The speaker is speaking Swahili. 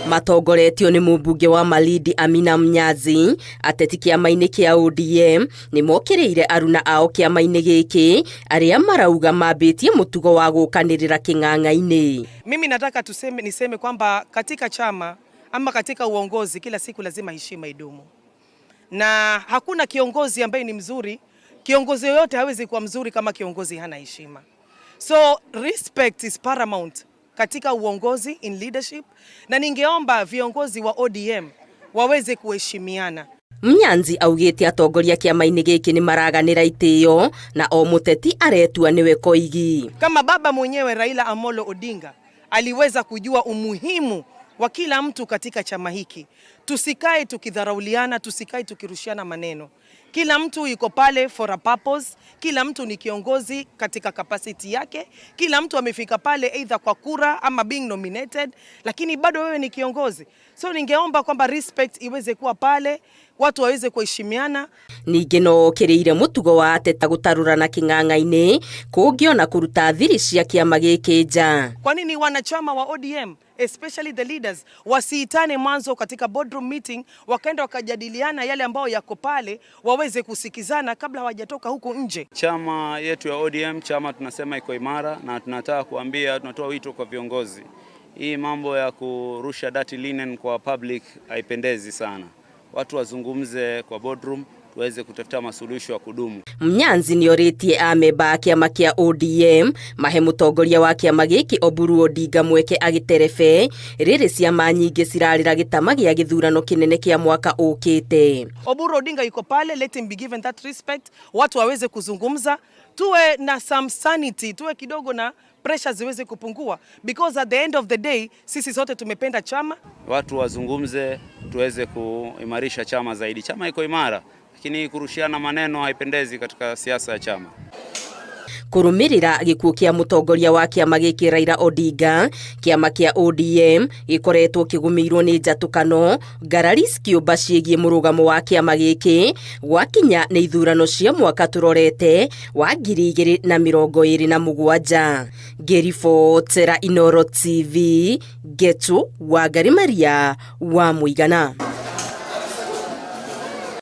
Matongoretio ni mũmbunge wa Malindi Amina Mnyazi, ateti kĩama-inĩ kĩa ODM ni mokĩrĩire aruna ao kĩama-inĩ gĩkĩ arĩa marauga mambĩtie mũtugo wa gũkanĩrĩra kĩng'ang'a-inĩ. Mimi nataka niseme kwamba katika chama ama katika uongozi kila siku lazima heshima idumu. Na hakuna kiongozi ambaye ni mzuri, kiongozi yoyote hawezi kuwa mzuri kama kiongozi hana heshima. So respect is paramount katika uongozi, in leadership, na ningeomba viongozi wa ODM waweze kuheshimiana. Mnyanzi augĩte atongoria kĩama-inĩ gĩkĩ ni maraganĩra itĩo na o mũteti aretua niwe koigi. Kama baba mwenyewe Raila Amolo Odinga aliweza kujua umuhimu wa kila mtu katika chama hiki, tusikae tukidharauliana, tusikae tukirushiana maneno. Kila mtu yuko pale for a purpose, kila mtu ni kiongozi katika capacity yake, kila mtu amefika pale either kwa kura ama being nominated, lakini bado wewe ni kiongozi. So ningeomba kwamba respect iweze kuwa pale, watu waweze kuheshimiana. Ningĩ no kĩrĩire mũtugo wa ateta gũtarũrana kĩng'ang'a-inĩ kũngĩona kũruta thiri cia kĩama gĩkĩ nja. Kwa nini wanachama wa ODM, especially the leaders, wasiitane mwanzo katika boardroom meeting, wakaenda wakajadiliana yale ambao yako pale, waweze kusikizana kabla hawajatoka huko nje? Chama yetu ya ODM, chama tunasema iko imara, na tunatoa wito kwa viongozi. Hii mambo ya kurusha dirty linen kwa public haipendezi sana. Watu wazungumze kwa boardroom, tuweze kutafuta masuluhisho ya kudumu. Mnyanzi nĩorĩtie amemba a kĩama kĩa ODM mahe mũtongoria wa kĩama gĩkĩ Oburu Odinga mweke agĩterebe rĩrĩ ciama nyingĩ cirarĩra gĩtama gĩa gĩthurano kĩnene kĩa mwaka ũkĩte. Oburu Odinga yuko pale, let him be given that respect. Watu waweze kuzungumza, tuwe na some sanity, tuwe kidogo na pressure ziweze kupungua, because at the end of the day sisi sote tumependa chama. Watu wazungumze, tuweze kuimarisha chama zaidi. Chama iko imara, lakini kurushiana maneno haipendezi katika siasa ya chama. Kũrũmĩrĩra gĩkuũ kĩa mũtongoria wa kĩama gĩkĩ Raila Odinga, kĩama kĩa ODM gĩkoretwo kĩgũmĩirwo nĩ njatũkano, ngarari cikĩũmba ciĩgiĩ mũrũgamo wa kĩama gĩkĩ gwakinya nĩ ithurano cia mwaka tũrorete wa 2027. Ngĩribotera Inooro TV, Getu Wangari Maria wa Mũigana.